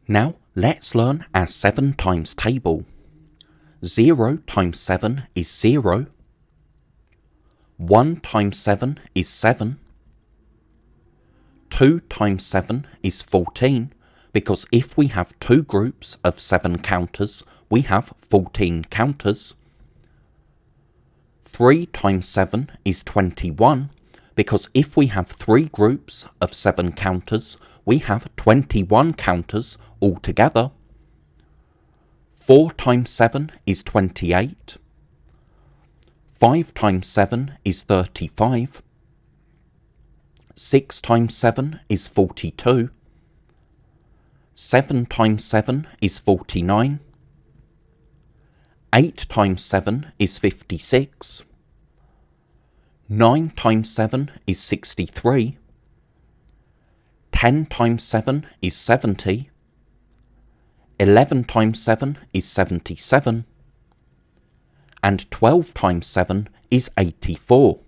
Now let's learn our 7 times table. 0 times 7 is 0. 1 times 7 is 7. 2 times 7 is 14, because if we have two groups of 7 counters, we have 14 counters. 3 times 7 is 21, because if we have three groups of 7 counters, we have 21 counters altogether. 4 times 7 is 28. 5 times 7 is 35. 6 times 7 is 42. 7 times 7 is 49. 8 times 7 is 56. 9 times 7 is 63. 10 times 7 is 70. 11 times 7 is 77. And 12 times 7 is 84.